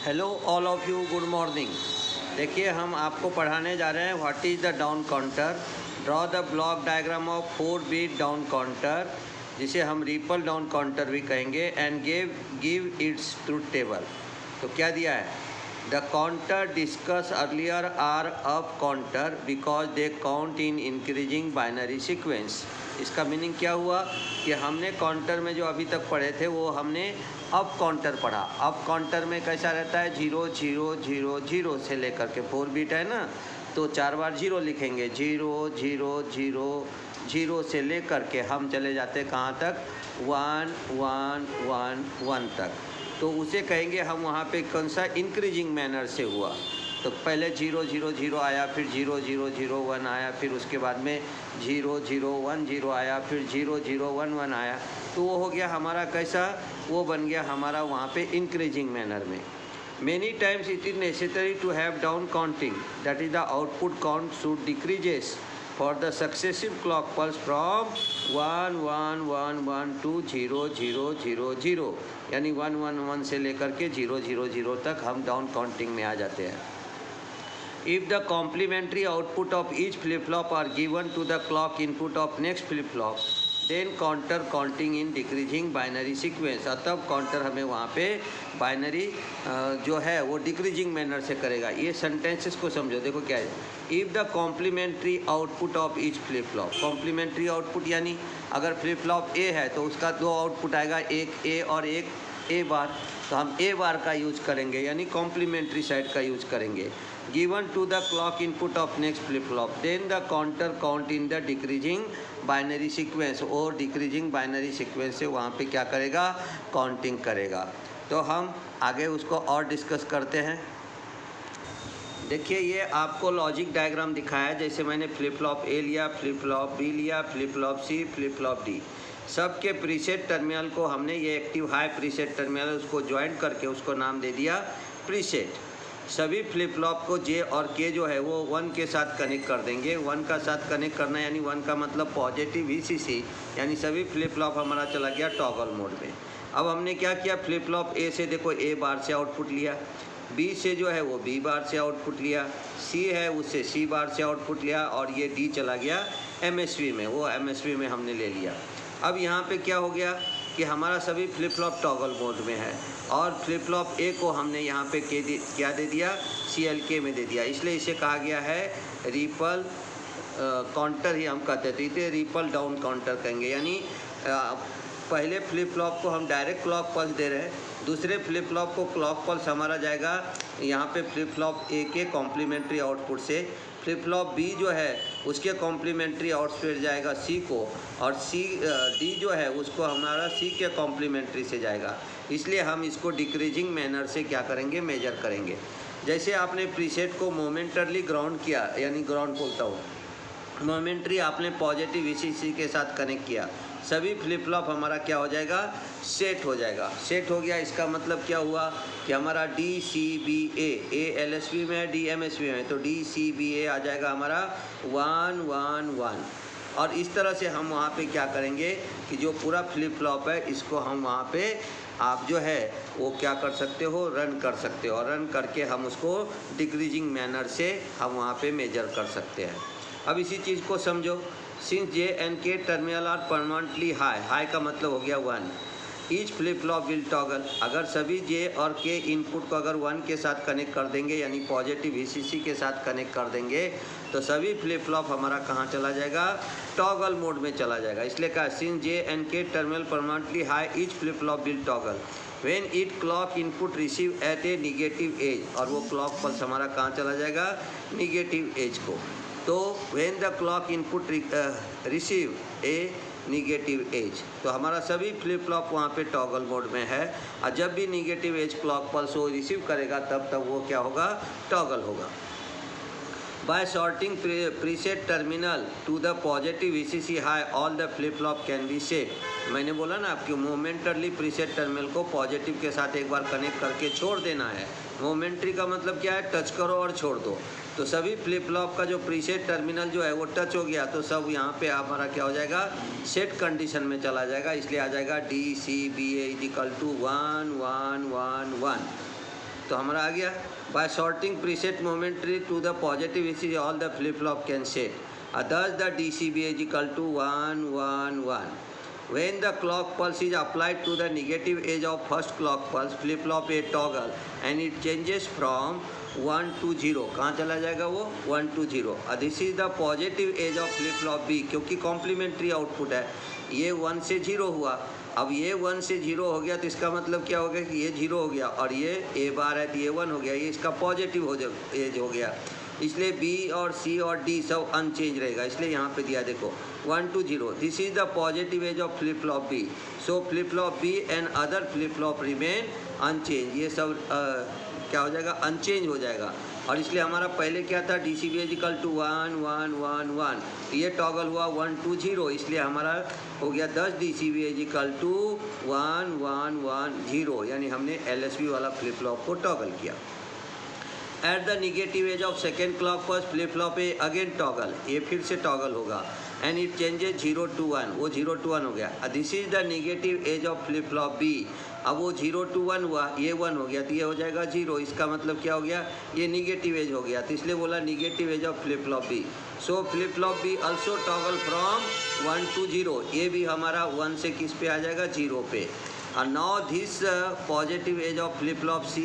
Hello all of you, good morning. देखिए हम आपको पढ़ाने जा रहे हैं what is the down counter. Draw the block diagram of 4 bit down counter, जिसे हम रिपल डाउन काउंटर भी कहेंगे, and give its truth table. तो क्या दिया है? The counter discuss earlier are up counter because they count in increasing binary sequence. इसका meaning क्या हुआ कि हमने काउंटर में जो अभी तक पढ़े थे वो हमने अप काउंटर पढ़ा। अप काउंटर में कैसा रहता है? 0 0 0 0 से लेकर के 4 बीट है ना, तो 4 बार 0 लिखेंगे। 0 0 0 0 से लेकर के हम चले जाते कहाँ तक? 1 1 1 1 तक। तो उसे कहेंगे हम वहाँ पे कौन सा इंक्रीजिंग मैनर से हुआ। तो पहले 0 0 0 आया, फिर 0 0 0 1 आया, फिर उसके बाद में 0 0 1 0 आया, फिर 0 0 1 1 आया। तो वो हो गया हमारा कैसा? वो बन गया हमारा वहाँ पे इंक्रीजिंग मैनर में। Many times it is necessary to have down counting, that is the output count should decreases for the successive clock pulse from 1 1 1 1 to 0 0 0 0, यानी 1 1 1 से लेकर के 0 0 0 तक हम डाउन काउंटिंग में आ जाते हैं। If the complementary output of each flip-flop are given to the clock input of next flip-flop, then counter counting in decreasing binary sequence। तब काउंटर हमें वहाँ पे बाइनरी जो है वो डिक्रीजिंग मैनर से करेगा। ये सेंटेंसेस को समझो। देखो क्या है? If the complementary output of each flip flop, complementary output यानी अगर फ्लिप फ्लॉप ए है तो उसका 2 आउटपुट आएगा, एक ए और एक ए बार। तो हम ए बार का यूज करेंगे, यानी कॉम्प्लीमेंट्री साइड का यूज करेंगे। Given to the clock input of next flip flop, then the counter count in the decreasing binary sequence, और डिक्रीजिंग बाइनरी सीक्वेंस से वहाँ पे क्या करेगा? काउंटिंग करेगा। तो हम आगे उसको और डिस्कस करते हैं। देखिए ये आपको लॉजिक डायग्राम दिखाया है। जैसे मैंने फ्लिप फ्लॉप ए लिया, फ्लिप फ्लॉप बी लिया, फ्लिप फ्लॉप सी, फ्लिप फ्लॉप डी, सबके प्रीसेट टर्मिनल को हमने ये एक्टिव हाई प्रीसेट टर्मिनल उसको ज्वाइन करके उसको नाम दे दिया प्रीसेट। सभी फ्लिप फ्लॉप को जे और के जो है वो 1 के साथ कनेक्ट कर देंगे। 1 का साथ कनेक्ट करना यानी 1 का मतलब पॉजिटिव वीसीसी, यानी सभी फ्लिप फ्लॉप हमारा चला गया टॉगल मोड में। अब हमने क्या किया? फ्लिप फ्लॉप ए से देखो ए बार से आउटपुट लिया, बी से जो है वो बी बार से आउटपुट लिया, सी है उससे सी बार से आउटपुट लिया, और ये डी चला गया एमएसवी में, वो एमएसवी में हमने ले लिया। अब यहाँ पे क्या हो गया कि हमारा सभी फ्लिप फ्लॉप टॉगल मोड में है, और फ्लिप फ्लॉप ए को हमने यहाँ पे क्या दे दिया? CLK में दे दिया। इसलिए इसे कहा गया है रिपल काउंटर ही हम कहते थे। इसे रिपल डाउन काउंटर कहेंगे, यानी पहले फ्लिप फ्लॉप को हम डायरेक्ट क्लॉक पल्स दे रहे हैं, दूसरे फ्लिप फ्लॉप को क्लॉक पल्स हमारा जाएगा यहाँ पे फ्लिप फ्लॉप ए के कॉम्प्लीमेंट्री आउटपुट से। फ्लिप फ्लॉप बी जो है उसके कॉम्प्लीमेंट्री आउटपुट जाएगा सी को, और डी जो है उसको हमारा सी के कॉम्प्लीमेंट्री से जाएगा। इसलिए हम इसको डिक्रीजिंग मैनर से क्या करेंगे? मेजर करेंगे। जैसे आपने प्रीसेट को मोमेंटरली ग्राउंड किया, यानी ग्राउंड बोलता हूँ, मोमेंट्री आपने पॉजिटिव वीसीसी के साथ कनेक्ट किया, सभी फ्लिप फ्लॉप हमारा क्या हो जाएगा? सेट हो जाएगा। सेट हो गया, इसका मतलब क्या हुआ कि हमारा DCBA, ए LSB में है, डी MSB में है, तो DCBA आ जाएगा हमारा 1 1 1। और इस तरह से हम वहाँ पे क्या करेंगे कि जो पूरा फ्लिप फ्लॉप है इसको हम वहाँ पे आप जो है वो क्या कर सकते हो? रन कर सकते हो, और रन करके हम उसको डिक्रीजिंग मैनर से हम वहाँ पे मेजर कर सकते हैं। अब इसी चीज़ को समझो। Since J and K terminal are permanently high, high का मतलब हो गया 1, each flip flop will toggle. अगर सभी जे और के इनपुट को अगर 1 के साथ कनेक्ट कर देंगे, यानी पॉजिटिव वीसीसी के साथ कनेक्ट कर देंगे, तो सभी फ्लिप फ्लॉप हमारा कहाँ चला जाएगा? टॉगल मोड में चला जाएगा। इसलिए कहा since J and K terminal permanently high, each flip flop will toggle when it clock input receive at A negative edge, और वो क्लॉक पल्स हमारा कहाँ चला जाएगा? निगेटिव एज को। तो when the clock input receive A negative edge, तो हमारा सभी फ्लिप फ्लॉप वहाँ पे टॉगल मोड में है, और जब भी निगेटिव एज क्लॉक पल्स वो रिसीव करेगा तब वो क्या होगा? टॉगल होगा। By sorting preset terminal to the positive VCC high, all the flip flop can be set. मैंने बोला ना आपकी मोमेंटरली प्रीसेट टर्मिनल को पॉजिटिव के साथ एक बार कनेक्ट करके छोड़ देना है। मोमेंट्री का मतलब क्या है? टच करो और छोड़ दो। तो सभी फ्लिप फ्लॉप का जो प्रीसेट टर्मिनल जो है वो टच हो गया, तो सब यहाँ पे हमारा क्या हो जाएगा? सेट कंडीशन में चला जाएगा। इसलिए आ जाएगा DCBA = 1 1 1 1। तो हमारा आ गया by sorting preset momentary to the positive इसी all the flip flop can set thus the DCB is equal to 1 1 1. When the clock pulse is applied to the negative edge of first clock pulse, flip flop a toggle and it changes from 1 to 0. कहाँ चला जाएगा वो 1 to 0. This is the positive edge of flip flop B क्योंकि complementary output है, ये 1 से 0 हुआ. अब ये 1 से 0 हो गया तो इसका मतलब क्या हो गया कि ये 0 हो गया और ये A बार है तो ये 1 हो गया, ये इसका पॉजिटिव एज हो गया. इसलिए B और C और D सब अनचेंज रहेगा, इसलिए यहाँ पे दिया देखो 1 to 0. This is the positive edge of flip flop B. So flip flop B and other flip flop remain unchange. ये सब क्या हो जाएगा, अनचेंज हो जाएगा. और इसलिए हमारा पहले क्या था, DCB इज इक्वल टू 1 1 1 1. ये टॉगल हुआ 1 to 0, इसलिए हमारा हो गया 10 DCB इज इक्वल टू 1 1 1 0, यानी हमने LSB वाला फ्लिप फ्लॉप को टॉगल किया. Eight the negative edge of second clock pulse flip flop A again toggle, ये फिर से टॉगल होगा एंड इट चेंजेस 0 to 1, वो 0 to 1 हो गया. This is the negative edge of flip flop B. अब वो 0 to 1 हुआ, ये 1 हो गया तो ये हो जाएगा 0. इसका मतलब क्या हो गया, ये निगेटिव एज हो गया, तो इसलिए बोला negative edge of flip flop B. So flip flop B also toggle from 1 to 0. ये भी हमारा 1 से किस पे आ जाएगा, 0 पे. And now this positive edge of flip flop C,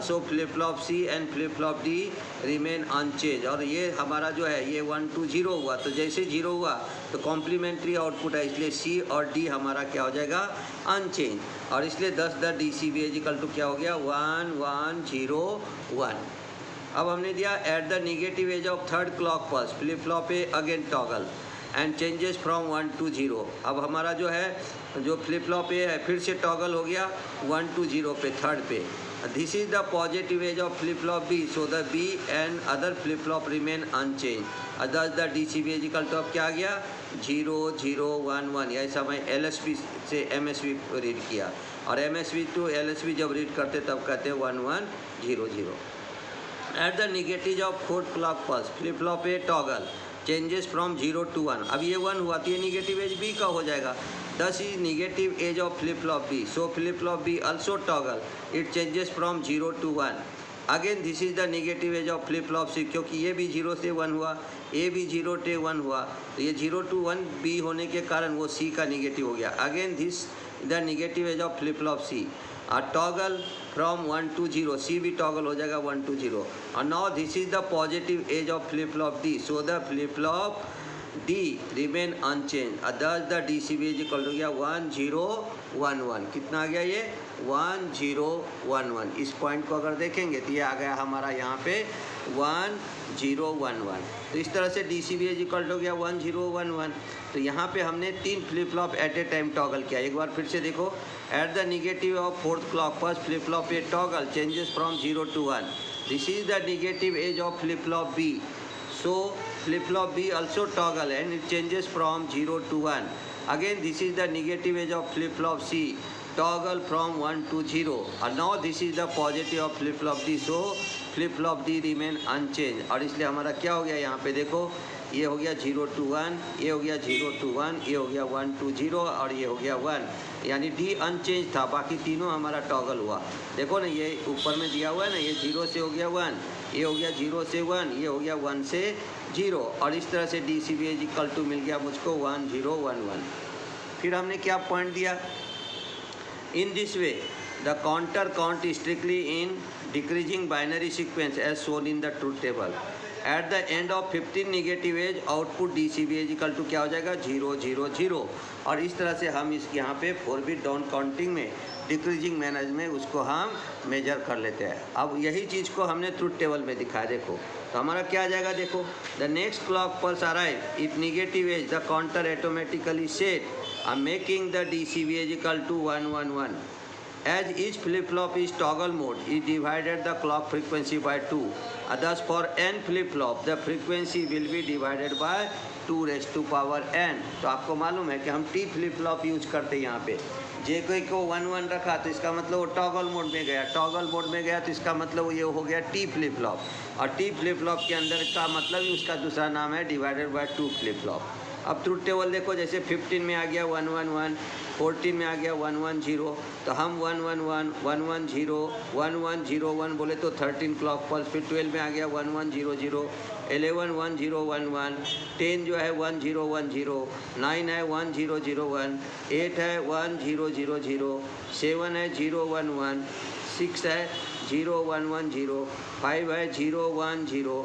so flip flop C and flip flop D remain unchanged. और ये हमारा जो है ये 1 to 0 हुआ, तो जैसे 0 हुआ तो कॉम्प्लीमेंट्री आउटपुट है, इसलिए C और D हमारा क्या हो जाएगा, अनचेंज. और इसलिए 10 the DCB is equal to क्या हो गया, 1 1 0 1. अब हमने दिया eight the negative edge of third clock pulse flip flop A again toggle and changes from 1 to 0. अब हमारा जो है जो फ्लिप फ्लॉप ए है फिर से टॉगल हो गया 1 to 0 पे, थर्ड पे. This is the positive edge of flip flop B. So the B and other flip flop remain unchange. Other the DCB is equal to अब क्या आ गया, 0 0 1 1. ऐसा मैं LSB से MSB रीड किया, और MSB टू LSB जब रीड करते तब कहते हैं 1 1 0 0. Eight the negative of fourth clock pulse flip flop A toggle changes from 0 to 1. अब ये 1 हुआ तो ये निगेटिव एज B का हो जाएगा. दस is negative edge of flip flop B. So flip flop B also toggle, it changes from 0 to 1. Again this is the negative edge of flip flop C, क्योंकि ये भी 0 से 1 हुआ, A भी 0 से 1 हुआ, तो ये 0 to 1 B होने के कारण वो C का निगेटिव हो गया. Again this the negative edge of flip flop C toggle from 1 to 0. C भी टॉगल हो जाएगा 1 to 0. और now this is the positive edge of flip flop D. So the flip flop D remain unchange. Other the DCB is equal to गया 1 0 1 1. कितना आ गया ये, 1 0 1 1. इस point को अगर देखेंगे तो ये आ गया हमारा यहाँ पे 1 0 1 1. तो इस तरह से DCB इज इक्वल टू गया 1 0 1 1. तो यहाँ पे हमने 3 flip flop at a time toggle किया. एक बार फिर से देखो, at the negative of fourth clock pulse flip flop A toggle changes from 0 to 1. This is the negative edge of flip flop B. So flip flop B also toggle and it changes from 0 to 1. Again this is the negative edge of flip flop C, toggle from 1 to 0. And now this is the positive of flip flop D. So flip flop D remain unchanged. और इसलिए हमारा क्या हो गया, यहाँ पे देखो ये हो गया 0 to 1, ये हो गया 0 to 1, ये हो गया 1 to 0 और ये हो गया 1. यानी D अनचेंज था, बाकी तीनों हमारा टॉगल हुआ. देखो ना ये ऊपर में दिया हुआ है ना, ये 0 से हो गया 1, ये हो गया 0 से 1, ये हो गया 1 से 0. और इस तरह से DCB इज इक्वल टू मिल गया मुझको 1 0 1 1. फिर हमने क्या पॉइंट दिया, in this way the counter count strictly in decreasing binary sequence as shown in the truth table. At the end of 15 negative edge output DCB is equal to क्या हो जाएगा, 0 0 0. और इस तरह से हम इस यहाँ पे 4 बिट डाउन काउंटिंग में डिक्रीजिंग मैनर में उसको हम मेजर कर लेते हैं. अब यही चीज़ को हमने ट्रूथ टेबल में दिखाया. देखो तो हमारा क्या आ जाएगा, देखो the next clock pulse arrive if negative edge the counter automatically set making the DCB is equal to 1 1 1. As each flip-flop is toggle mode, it divided the clock frequency by 2. Thus, for n flip-flop, the frequency will be divided by 2 raised to power n. तो आपको मालूम है कि हम T flip-flop use करते हैं यहाँ पे. जे कोई को 1 1 रखा तो इसका मतलब वो टॉगल मोड में गया, टॉगल मोड में गया तो इसका मतलब ये हो गया T flip-flop. और T flip-flop के अंदर का मतलब ही उसका दूसरा नाम है डिवाइडेड बाय 2 flip-flop. अब ट्रुथ टेबल देखो, जैसे 15 में आ गया 111, 14 में आ गया 110, तो हम 111, 110, 1101 बोले तो 13 क्लॉक पल्स, फिर 12 में आ गया 1100, 11 1011, 10 जो है 1010, 9 है 1001, 8 है 1000, 7 है 011, 6 है 0110, 5 है 010,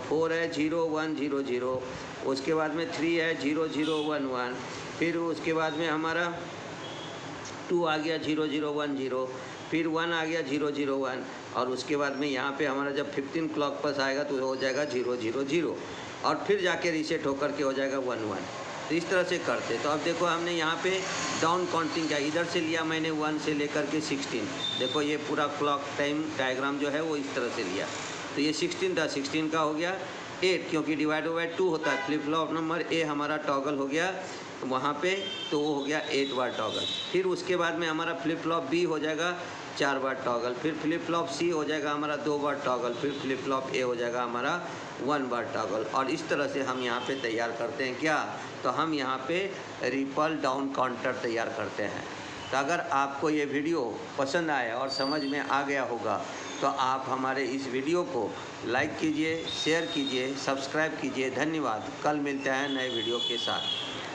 4 है 0100, उसके बाद में 3 है 0011, फिर उसके बाद में हमारा 2 आ गया 0010, फिर 1 आ गया 001, और उसके बाद में यहाँ पे हमारा जब 15 क्लॉक पास आएगा तो हो जाएगा 000, और फिर जाके रीसेट होकर के हो जाएगा 11। तो इस तरह से करते। तो अब देखो हमने यहाँ पे डाउन काउंटिंग किया, इधर से लिया मैंने 1 से लेकर के 16। देखो ये पूरा क्लॉक टाइम डायग्राम जो है वो इस तरह से लिया, तो ये 16 था, 16 का हो गया 8, क्योंकि डिवाइड बाय 2 होता है। फ्लिप फ्लॉप नंबर ए हमारा टॉगल हो गया वहाँ पे, तो वो हो गया 8 बार टॉगल। फिर उसके बाद में हमारा फ्लिप फ्लॉप बी हो जाएगा 4 बार टॉगल, फिर फ्लिप फ्लॉप सी हो जाएगा हमारा 2 बार टॉगल, फिर फ्लिप फ्लॉप ए हो जाएगा हमारा 1 बार टॉगल। और इस तरह से हम यहाँ पे तैयार करते हैं क्या, तो हम यहाँ पे रिपल डाउन काउंटर तैयार करते हैं। तो अगर आपको ये वीडियो पसंद आया और समझ में आ गया होगा तो आप हमारे इस वीडियो को लाइक कीजिए, शेयर कीजिए, सब्सक्राइब कीजिए। धन्यवाद। कल मिलते हैं नए वीडियो के साथ।